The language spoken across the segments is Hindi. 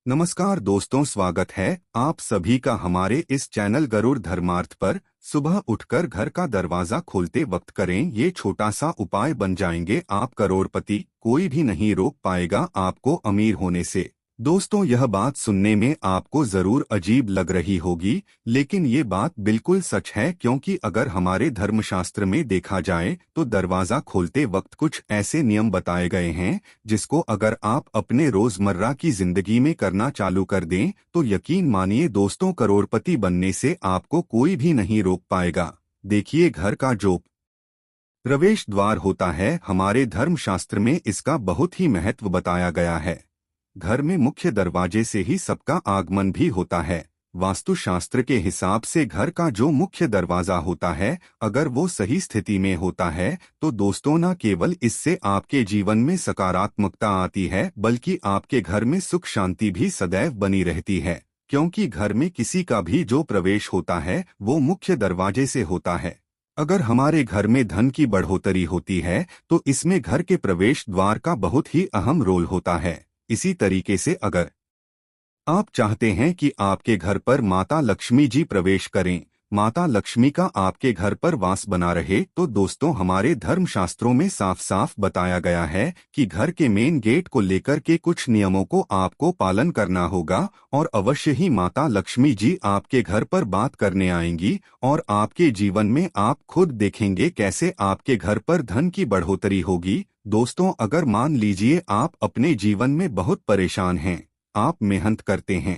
नमस्कार दोस्तों, स्वागत है आप सभी का हमारे इस चैनल गरुड़ धर्मार्थ पर। सुबह उठकर घर का दरवाजा खोलते वक्त करें ये छोटा सा उपाय, बन जाएंगे आप करोड़पति। कोई भी नहीं रोक पाएगा आपको अमीर होने से। दोस्तों, यह बात सुनने में आपको जरूर अजीब लग रही होगी, लेकिन ये बात बिल्कुल सच है, क्योंकि अगर हमारे धर्मशास्त्र में देखा जाए तो दरवाजा खोलते वक्त कुछ ऐसे नियम बताए गए हैं जिसको अगर आप अपने रोजमर्रा की जिंदगी में करना चालू कर दें तो यकीन मानिए दोस्तों, करोड़पति बनने से आपको कोई भी नहीं रोक पाएगा। देखिए, घर का जो प्रवेश द्वार होता है, हमारे धर्मशास्त्र में इसका बहुत ही महत्व बताया गया है। घर में मुख्य दरवाजे से ही सबका आगमन भी होता है। वास्तुशास्त्र के हिसाब से घर का जो मुख्य दरवाजा होता है, अगर वो सही स्थिति में होता है तो दोस्तों, न केवल इससे आपके जीवन में सकारात्मकता आती है, बल्कि आपके घर में सुख शांति भी सदैव बनी रहती है। क्योंकि घर में किसी का भी जो प्रवेश होता है वो मुख्य दरवाजे से होता है। अगर हमारे घर में धन की बढ़ोतरी होती है तो इसमें घर के प्रवेश द्वार का बहुत ही अहम रोल होता है। इसी तरीके से अगर आप चाहते हैं कि आपके घर पर माता लक्ष्मी जी प्रवेश करें, माता लक्ष्मी का आपके घर पर वास बना रहे, तो दोस्तों, हमारे धर्मशास्त्रों में साफ साफ बताया गया है कि घर के मेन गेट को लेकर के कुछ नियमों को आपको पालन करना होगा। और अवश्य ही माता लक्ष्मी जी आपके घर पर बात करने आएंगी और आपके जीवन में आप खुद देखेंगे कैसे आपके घर पर धन की बढ़ोतरी होगी। दोस्तों, अगर मान लीजिए आप अपने जीवन में बहुत परेशान हैं, आप मेहनत करते हैं,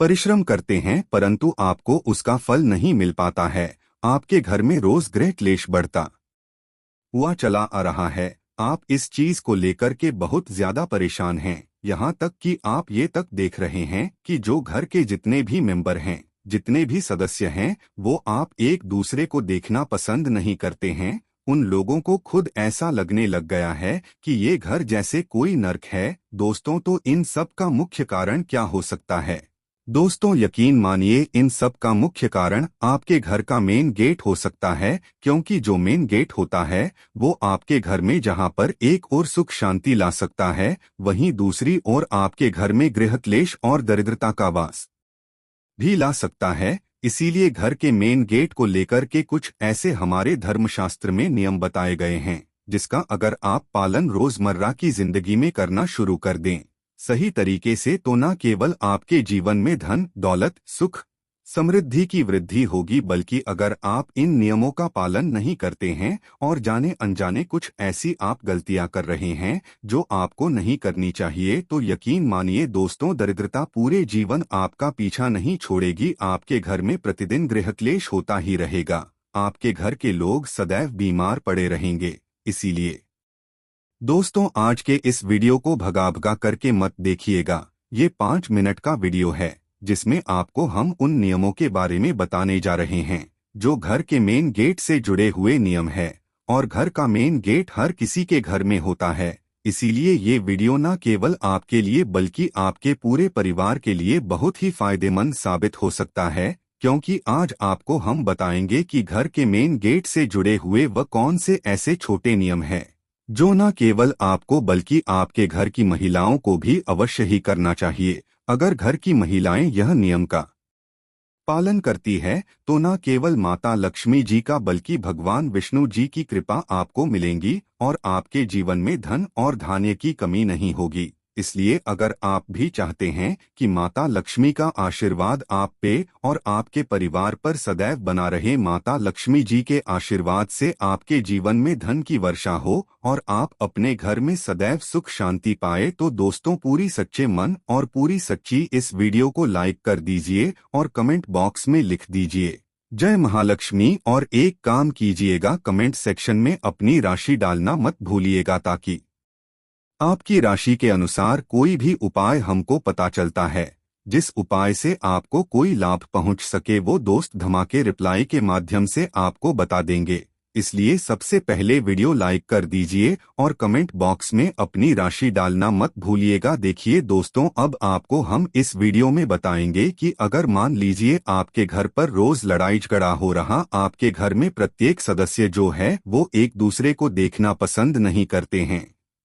परिश्रम करते हैं, परंतु आपको उसका फल नहीं मिल पाता है, आपके घर में रोज गृह क्लेश बढ़ता हुआ चला आ रहा है, आप इस चीज को लेकर के बहुत ज्यादा परेशान हैं, यहाँ तक कि आप ये तक देख रहे हैं कि जो घर के जितने भी मेंबर हैं, जितने भी सदस्य हैं, वो आप एक दूसरे को देखना पसंद नहीं करते हैं। उन लोगों को खुद ऐसा लगने लग गया है कि ये घर जैसे कोई नर्क है। दोस्तों, तो इन सब का मुख्य कारण क्या हो सकता है? दोस्तों, यकीन मानिए, इन सब का मुख्य कारण आपके घर का मेन गेट हो सकता है। क्योंकि जो मेन गेट होता है वो आपके घर में जहां पर एक ओर सुख शांति ला सकता है, वहीं दूसरी ओर आपके घर में गृह क्लेश और दरिद्रता का वास भी ला सकता है। इसीलिए घर के मेन गेट को लेकर के कुछ ऐसे हमारे धर्मशास्त्र में नियम बताए गए हैं जिसका अगर आप पालन रोजमर्रा की जिंदगी में करना शुरू कर दें सही तरीके से, तो न केवल आपके जीवन में धन दौलत सुख समृद्धि की वृद्धि होगी, बल्कि अगर आप इन नियमों का पालन नहीं करते हैं और जाने अनजाने कुछ ऐसी आप गलतियां कर रहे हैं जो आपको नहीं करनी चाहिए, तो यकीन मानिए दोस्तों, दरिद्रता पूरे जीवन आपका पीछा नहीं छोड़ेगी। आपके घर में प्रतिदिन गृह क्लेश होता ही रहेगा, आपके घर के लोग सदैव बीमार पड़े रहेंगे। इसीलिए दोस्तों, आज के इस वीडियो को भगा भगा करके मत देखिएगा। ये 5 मिनट का वीडियो है जिसमें आपको हम उन नियमों के बारे में बताने जा रहे हैं जो घर के मेन गेट से जुड़े हुए नियम है। और घर का मेन गेट हर किसी के घर में होता है। इसीलिए ये वीडियो न केवल आपके लिए बल्कि आपके पूरे परिवार के लिए बहुत ही फायदेमंद साबित हो सकता है। क्योंकि आज आपको हम बताएंगे कि घर के मेन गेट से जुड़े हुए वह कौन से ऐसे छोटे नियम हैं जो न केवल आपको बल्कि आपके घर की महिलाओं को भी अवश्य ही करना चाहिए। अगर घर की महिलाएं यह नियम का पालन करती है तो न केवल माता लक्ष्मी जी का बल्कि भगवान विष्णु जी की कृपा आपको मिलेंगी और आपके जीवन में धन और धान्य की कमी नहीं होगी। इसलिए अगर आप भी चाहते हैं कि माता लक्ष्मी का आशीर्वाद आप पे और आपके परिवार पर सदैव बना रहे, माता लक्ष्मी जी के आशीर्वाद से आपके जीवन में धन की वर्षा हो और आप अपने घर में सदैव सुख शांति पाए, तो दोस्तों, पूरी सच्चे मन और पूरी सच्ची इस वीडियो को लाइक कर दीजिए और कमेंट बॉक्स में लिख दीजिए जय महालक्ष्मी। और एक काम कीजिएगा, कमेंट सेक्शन में अपनी राशि डालना मत भूलिएगा, ताकि आपकी राशि के अनुसार कोई भी उपाय हमको पता चलता है। जिस उपाय से आपको कोई लाभ पहुंच सके वो दोस्त धमाके रिप्लाई के माध्यम से आपको बता देंगे। इसलिए सबसे पहले वीडियो लाइक कर दीजिए और कमेंट बॉक्स में अपनी राशि डालना मत भूलिएगा। देखिए दोस्तों, अब आपको हम इस वीडियो में बताएंगे कि अगर मान लीजिए आपके घर पर रोज लड़ाई झगड़ा हो रहा, आपके घर में प्रत्येक सदस्य जो है वो एक दूसरे को देखना पसंद नहीं करते हैं,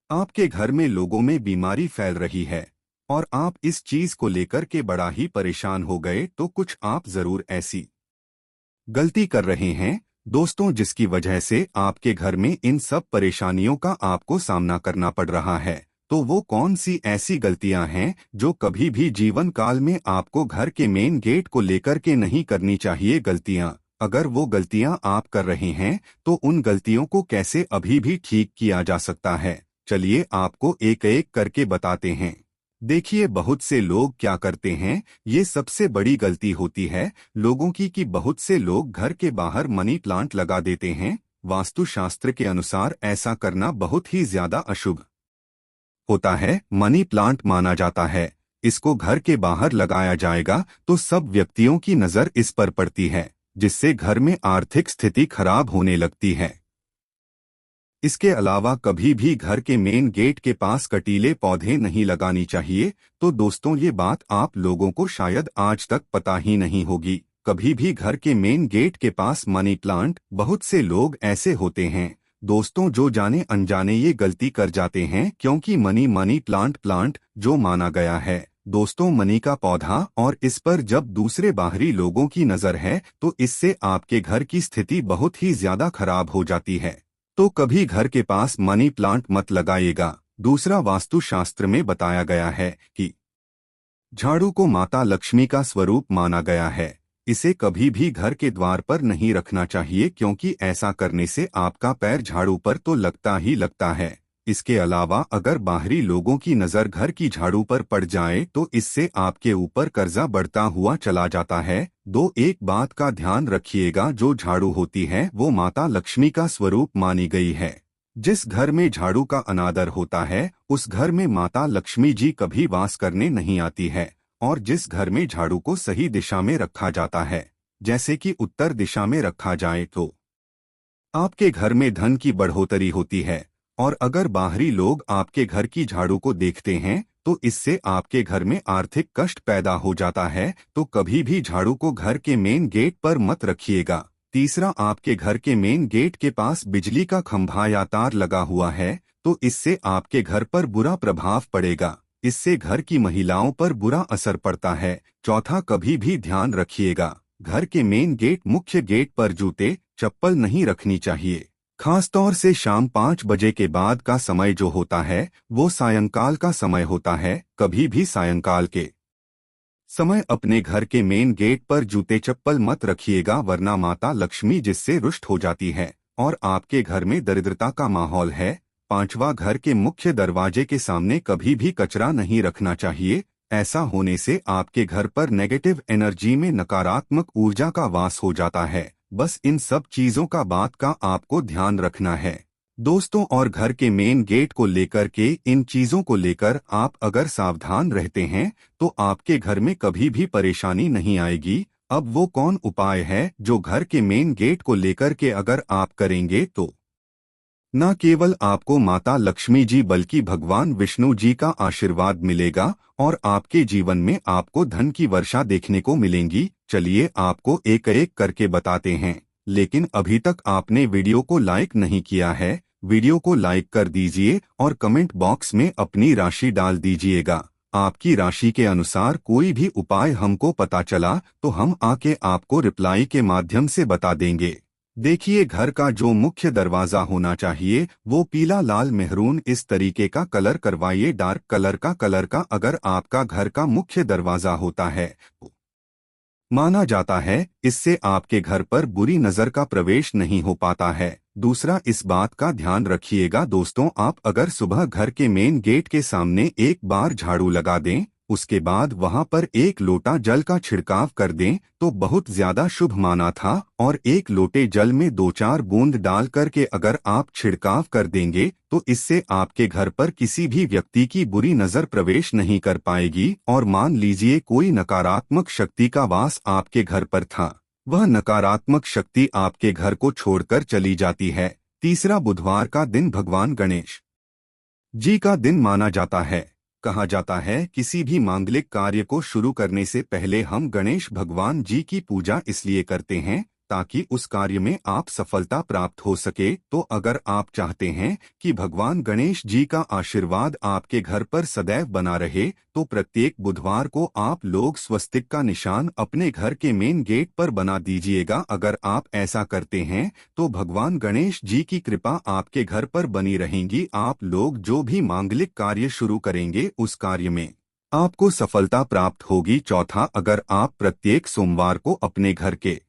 आपके घर में लोगों में बीमारी फैल रही है, और आप इस चीज को लेकर के बड़ा ही परेशान हो गए, तो कुछ आप जरूर ऐसी गलती कर रहे हैं दोस्तों, जिसकी वजह से आपके घर में इन सब परेशानियों का आपको सामना करना पड़ रहा है। तो वो कौन सी ऐसी गलतियां हैं जो कभी भी जीवन काल में आपको घर के मेन गेट को लेकर के नहीं करनी चाहिए गलतियां? अगर वो गलतियां आप कर रहे हैं तो उन गलतियों को कैसे अभी भी ठीक किया जा सकता है, चलिए आपको एक एक करके बताते हैं। देखिए, बहुत से लोग क्या करते हैं, ये सबसे बड़ी गलती होती है लोगों की कि बहुत से लोग घर के बाहर मनी प्लांट लगा देते हैं। वास्तुशास्त्र के अनुसार ऐसा करना बहुत ही ज्यादा अशुभ होता है। मनी प्लांट माना जाता है, इसको घर के बाहर लगाया जाएगा तो सब व्यक्तियों की नजर इस पर पड़ती है, जिससे घर में आर्थिक स्थिति खराब होने लगती है। इसके अलावा कभी भी घर के मेन गेट के पास कटीले पौधे नहीं लगानी चाहिए। तो दोस्तों, ये बात आप लोगों को शायद आज तक पता ही नहीं होगी। कभी भी घर के मेन गेट के पास मनी प्लांट, बहुत से लोग ऐसे होते हैं दोस्तों जो जाने अनजाने ये गलती कर जाते हैं, क्योंकि मनी प्लांट जो माना गया है दोस्तों मनी का पौधा, और इस पर जब दूसरे बाहरी लोगों की नजर है तो इससे आपके घर की स्थिति बहुत ही ज्यादा खराब हो जाती है। तो कभी घर के पास मनी प्लांट मत लगाइएगा। दूसरा, वास्तुशास्त्र में बताया गया है कि झाड़ू को माता लक्ष्मी का स्वरूप माना गया है। इसे कभी भी घर के द्वार पर नहीं रखना चाहिए, क्योंकि ऐसा करने से आपका पैर झाड़ू पर तो लगता ही लगता है। इसके अलावा अगर बाहरी लोगों की नज़र घर की झाड़ू पर पड़ जाए तो इससे आपके ऊपर कर्जा बढ़ता हुआ चला जाता है। एक बात का ध्यान रखिएगा, जो झाड़ू होती है वो माता लक्ष्मी का स्वरूप मानी गई है। जिस घर में झाड़ू का अनादर होता है उस घर में माता लक्ष्मी जी कभी वास करने नहीं आती है। और जिस घर में झाड़ू को सही दिशा में रखा जाता है, जैसे कि उत्तर दिशा में रखा जाए, तो आपके घर में धन की बढ़ोतरी होती है। और अगर बाहरी लोग आपके घर की झाड़ू को देखते हैं तो इससे आपके घर में आर्थिक कष्ट पैदा हो जाता है। तो कभी भी झाड़ू को घर के मेन गेट पर मत रखिएगा। तीसरा, आपके घर के मेन गेट के पास बिजली का खंभा या तार लगा हुआ है तो इससे आपके घर पर बुरा प्रभाव पड़ेगा। इससे घर की महिलाओं पर बुरा असर पड़ता है। चौथा, कभी भी ध्यान रखिएगा, घर के मेन गेट मुख्य गेट पर जूते चप्पल नहीं रखनी चाहिए। खासतौर से शाम 5 बजे के बाद का समय जो होता है वो सायंकाल का समय होता है। कभी भी सायंकाल के समय अपने घर के मेन गेट पर जूते चप्पल मत रखिएगा, वरना माता लक्ष्मी जिससे रुष्ट हो जाती है और आपके घर में दरिद्रता का माहौल है। पांचवा, घर के मुख्य दरवाजे के सामने कभी भी कचरा नहीं रखना चाहिए। ऐसा होने से आपके घर पर नेगेटिव एनर्जी में नकारात्मक ऊर्जा का वास हो जाता है। बस इन सब चीजों का बात का आपको ध्यान रखना है दोस्तों। और घर के मेन गेट को लेकर के इन चीजों को लेकर आप अगर सावधान रहते हैं तो आपके घर में कभी भी परेशानी नहीं आएगी। अब वो कौन उपाय है जो घर के मेन गेट को लेकर के अगर आप करेंगे तो न केवल आपको माता लक्ष्मी जी बल्कि भगवान विष्णु जी का आशीर्वाद मिलेगा और आपके जीवन में आपको धन की वर्षा देखने को मिलेंगी। चलिए आपको एक एक करके बताते हैं, लेकिन अभी तक आपने वीडियो को लाइक नहीं किया है, वीडियो को लाइक कर दीजिए और कमेंट बॉक्स में अपनी राशि डाल दीजिएगा। आपकी राशि के अनुसार कोई भी उपाय हमको पता चला तो हम आके आपको रिप्लाई के माध्यम से बता देंगे। देखिए, घर का जो मुख्य दरवाजा होना चाहिए वो पीला लाल मेहरून इस तरीके का कलर करवाइए। डार्क कलर का अगर आपका घर का मुख्य दरवाजा होता है तो माना जाता है इससे आपके घर पर बुरी नजर का प्रवेश नहीं हो पाता है। दूसरा, इस बात का ध्यान रखिएगा दोस्तों, आप अगर सुबह घर के मेन गेट के सामने एक बार झाड़ू लगा दें, उसके बाद वहां पर एक लोटा जल का छिड़काव कर दें तो बहुत ज्यादा शुभ माना था। और एक लोटे जल में 2-4 बूंद डाल करके अगर आप छिड़काव कर देंगे तो इससे आपके घर पर किसी भी व्यक्ति की बुरी नजर प्रवेश नहीं कर पाएगी। और मान लीजिए कोई नकारात्मक शक्ति का वास आपके घर पर था, वह नकारात्मक शक्ति आपके घर को छोड़कर चली जाती है। तीसरा, बुधवार का दिन भगवान गणेश जी का दिन माना जाता है। कहा जाता है किसी भी मांगलिक कार्य को शुरू करने से पहले हम गणेश भगवान जी की पूजा इसलिए करते हैं ताकि उस कार्य में आप सफलता प्राप्त हो सके। तो अगर आप चाहते हैं कि भगवान गणेश जी का आशीर्वाद आपके घर पर सदैव बना रहे, तो प्रत्येक बुधवार को आप लोग स्वस्तिक का निशान अपने घर के मेन गेट पर बना दीजिएगा। अगर आप ऐसा करते हैं तो भगवान गणेश जी की कृपा आपके घर पर बनी रहेगी। आप लोग जो भी मांगलिक कार्य शुरू करेंगे उस कार्य में आपको सफलता प्राप्त होगी। चौथा, अगर आप प्रत्येक सोमवार को अपने घर के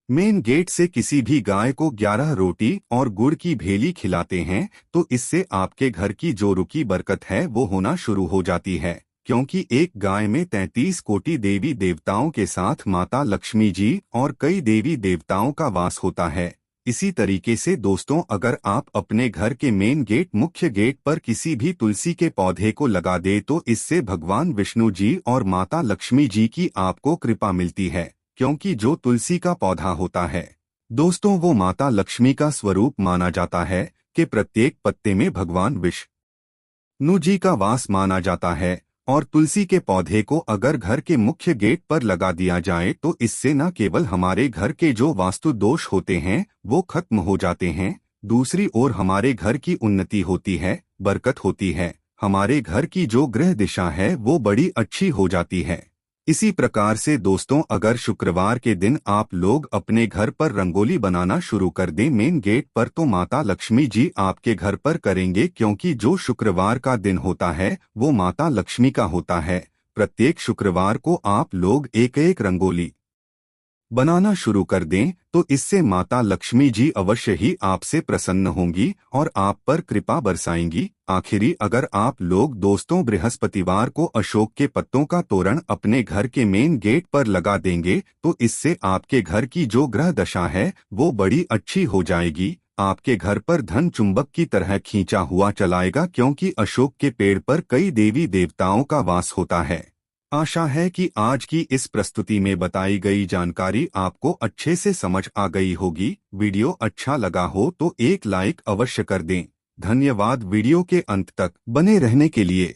मेन गेट से किसी भी गाय को 11 रोटी और गुड़ की भेली खिलाते हैं, तो इससे आपके घर की जो रुकी बरकत है वो होना शुरू हो जाती है। क्योंकि एक गाय में 33 कोटि देवी देवताओं के साथ माता लक्ष्मी जी और कई देवी देवताओं का वास होता है। इसी तरीके से दोस्तों, अगर आप अपने घर के मेन गेट मुख्य गेट पर किसी भी तुलसी के पौधे को लगा दे, तो इससे भगवान विष्णु जी और माता लक्ष्मी जी की आपको कृपा मिलती है। क्योंकि जो तुलसी का पौधा होता है दोस्तों, वो माता लक्ष्मी का स्वरूप माना जाता है कि प्रत्येक पत्ते में भगवान विष्णु जी का वास माना जाता है। और तुलसी के पौधे को अगर घर के मुख्य गेट पर लगा दिया जाए तो इससे न केवल हमारे घर के जो वास्तु दोष होते हैं वो खत्म हो जाते हैं, दूसरी ओर हमारे घर की उन्नति होती है, बरकत होती है, हमारे घर की जो गृह दिशा है वो बड़ी अच्छी हो जाती है। इसी प्रकार से दोस्तों, अगर शुक्रवार के दिन आप लोग अपने घर पर रंगोली बनाना शुरू कर दें मेन गेट पर, तो माता लक्ष्मी जी आपके घर पर करेंगे। क्योंकि जो शुक्रवार का दिन होता है वो माता लक्ष्मी का होता है। प्रत्येक शुक्रवार को आप लोग एक एक रंगोली बनाना शुरू कर दें, तो इससे माता लक्ष्मी जी अवश्य ही आपसे प्रसन्न होंगी और आप पर कृपा बरसाएंगी। आखिरी, अगर आप लोग दोस्तों बृहस्पतिवार को अशोक के पत्तों का तोरण अपने घर के मेन गेट पर लगा देंगे, तो इससे आपके घर की जो ग्रह दशा है वो बड़ी अच्छी हो जाएगी। आपके घर पर धन चुंबक की तरह खींचा हुआ चलाएगा, क्योंकि अशोक के पेड़ पर कई देवी देवताओं का वास होता है। आशा है कि आज की इस प्रस्तुति में बताई गई जानकारी आपको अच्छे से समझ आ गई होगी। वीडियो अच्छा लगा हो तो एक लाइक अवश्य कर दें। धन्यवाद वीडियो के अंत तक बने रहने के लिए।